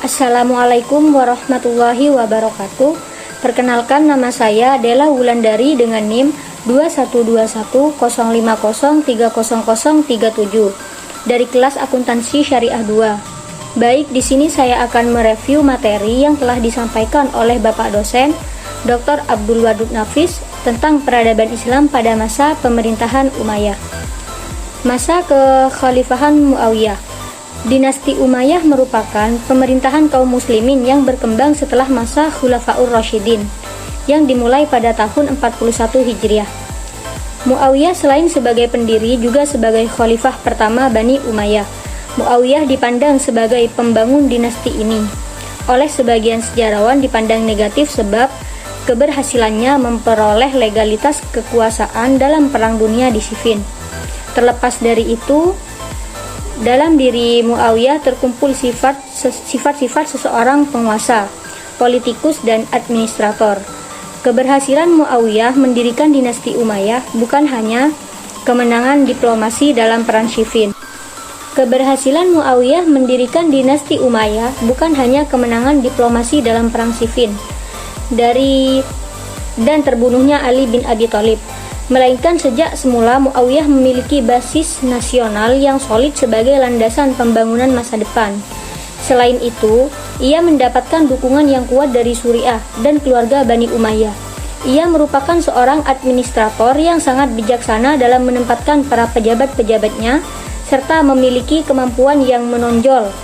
Assalamualaikum warahmatullahi wabarakatuh. Perkenalkan, nama saya Della Wulandari dengan NIM 212105030037 dari kelas Akuntansi Syariah 2. Baik, di sini saya akan mereview materi yang telah disampaikan oleh Bapak dosen Dr. Abdul Wadud Nafis tentang peradaban Islam pada masa pemerintahan Umayyah. Masa kekhalifahan Muawiyah. Dinasti Umayyah merupakan pemerintahan kaum muslimin yang berkembang setelah masa Khulafaur Rasyidin yang dimulai pada tahun 41 Hijriah. Muawiyah selain sebagai pendiri juga sebagai khalifah pertama Bani Umayyah. Muawiyah dipandang sebagai pembangun dinasti ini. Oleh sebagian sejarawan dipandang negatif sebab keberhasilannya memperoleh legalitas kekuasaan dalam Perang Dunia di Siffin. Terlepas dari itu, dalam diri Muawiyah terkumpul sifat-sifat seseorang penguasa, politikus, dan administrator. Keberhasilan Muawiyah mendirikan dinasti Umayyah bukan hanya kemenangan diplomasi dalam Perang Siffin. Keberhasilan Muawiyah mendirikan dinasti Umayyah bukan hanya kemenangan diplomasi dalam Perang Siffin dan terbunuhnya Ali bin Abi Thalib, melainkan sejak semula Muawiyah memiliki basis nasional yang solid sebagai landasan pembangunan masa depan. Selain itu, ia mendapatkan dukungan yang kuat dari Suriah dan keluarga Bani Umayyah. Ia merupakan seorang administrator yang sangat bijaksana dalam menempatkan para pejabat-pejabatnya serta memiliki kemampuan yang menonjol.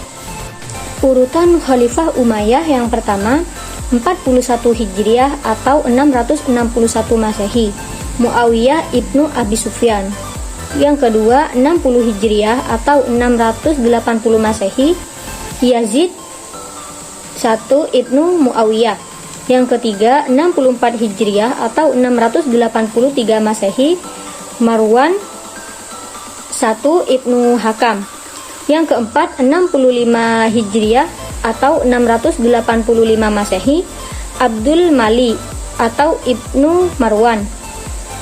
Urutan Khalifah Umayyah yang pertama, 41 Hijriah atau 661 Masehi, Muawiyah ibnu Abi Sufyan. Yang kedua, 60 Hijriah atau 680 Masehi, Yazid I ibnu Muawiyah. Yang ketiga, 64 Hijriah atau 683 Masehi, Marwan I ibnu Hakam. Yang keempat, 65 Hijriah atau 685 Masehi, Abdul Malik atau Ibnu Marwan.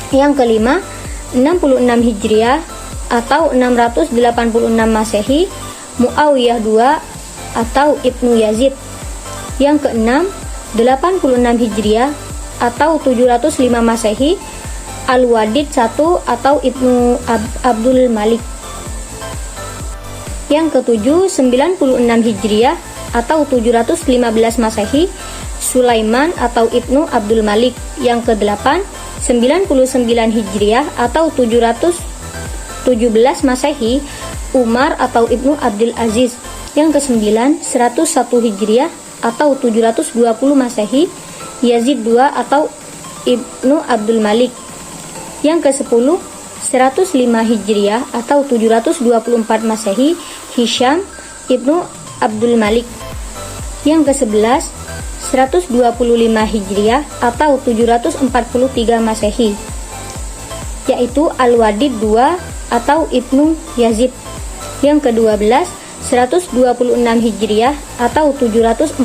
Yang kelima, 66 Hijriah atau 686 Masehi, Muawiyah II atau Ibnu Yazid. Yang keenam, 86 Hijriah atau 705 Masehi, Al-Wadid I atau Ibnu Abdul Malik. Yang ketujuh, 96 Hijriah atau 715 Masehi, Sulaiman atau Ibnu Abdul Malik. Yang kedelapan, 99 Hijriah atau 717 Masehi, Umar atau Ibnu Abdul Aziz. Yang kesembilan, 101 Hijriah atau 720 Masehi, Yazid II atau Ibnu Abdul Malik. Yang ke-10, 105 Hijriah atau 724 Masehi, Hisham Ibnu Abdul Malik. Yang ke-11, 125 Hijriah atau 743 Masehi, yaitu Al-Wadid II atau Ibnu Yazid. Yang ke-12, 126 Hijriah atau 744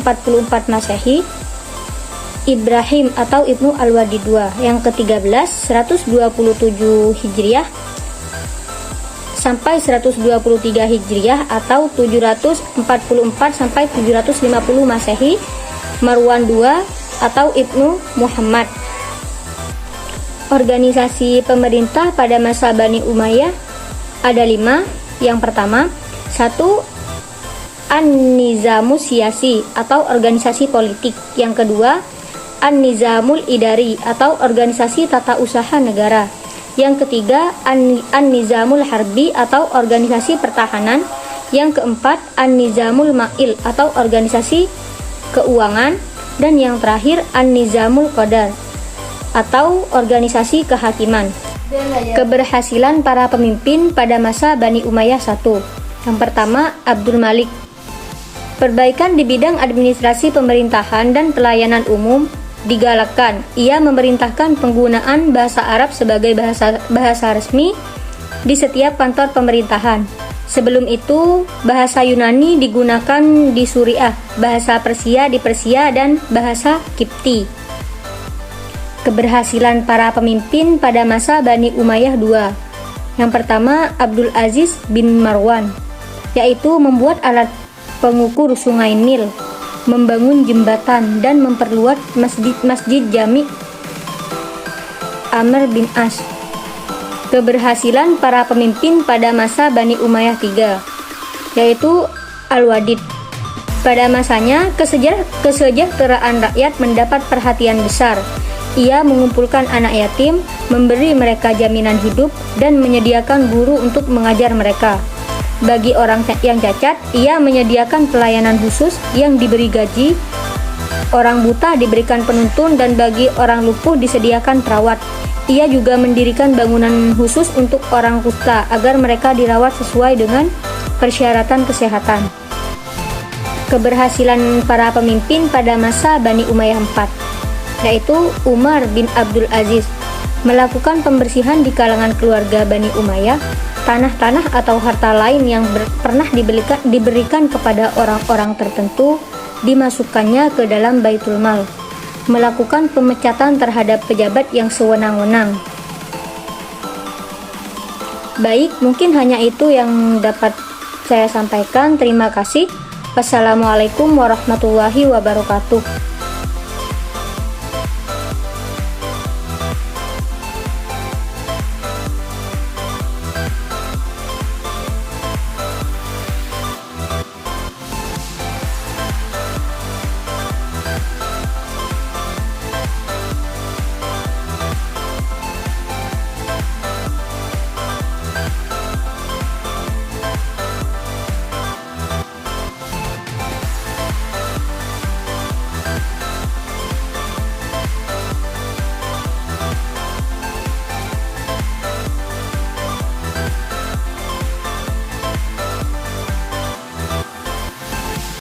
Masehi, Ibrahim atau Ibnu Al-Wadid II. Yang ke-13, 127 Hijriah sampai 123 Hijriah atau 744 sampai 750 Masehi, Marwan II atau Ibnu Muhammad. Organisasi pemerintah pada masa Bani Umayyah ada 5. Yang pertama, 1. An-Nizamul Siyasi atau organisasi politik. Yang kedua, An-Nizamul Idari atau organisasi tata usaha negara. Yang ketiga, An-Nizamul Harbi atau organisasi pertahanan. Yang keempat, An-Nizamul Ma'il atau organisasi keuangan. Dan yang terakhir, An-Nizamul Qadar atau organisasi kehakiman. Keberhasilan para pemimpin pada masa Bani Umayyah 1. Yang pertama, Abdul Malik. Perbaikan di bidang administrasi pemerintahan dan pelayanan umum digalakkan. Ia memerintahkan penggunaan bahasa Arab sebagai bahasa resmi di setiap kantor pemerintahan. Sebelum itu, bahasa Yunani digunakan di Suriah, bahasa Persia di Persia, dan bahasa Kipti. Keberhasilan para pemimpin pada masa Bani Umayyah II. Yang pertama, Abdul Aziz bin Marwan, yaitu membuat alat pengukur sungai Nil, membangun jembatan, dan memperluas masjid Jami' Amr bin As. Keberhasilan para pemimpin pada masa Bani Umayyah III, yaitu Al-Wadid. Pada masanya, kesejahteraan rakyat mendapat perhatian besar. Ia mengumpulkan anak yatim, memberi mereka jaminan hidup, dan menyediakan guru untuk mengajar mereka. Bagi orang yang cacat, ia menyediakan pelayanan khusus yang diberi gaji. Orang buta diberikan penuntun, dan bagi orang lumpuh disediakan perawat. Ia juga mendirikan bangunan khusus untuk orang kusta agar mereka dirawat sesuai dengan persyaratan kesehatan. Keberhasilan para pemimpin pada masa Bani Umayyah IV, yaitu Umar bin Abdul Aziz, melakukan pembersihan di kalangan keluarga Bani Umayyah. Tanah-tanah atau harta lain yang pernah diberikan kepada orang-orang tertentu dimasukkannya ke dalam Baitul Mal, melakukan pemecatan terhadap pejabat yang sewenang-wenang. Baik, mungkin hanya itu yang dapat saya sampaikan. Terima kasih. Wassalamualaikum warahmatullahi wabarakatuh.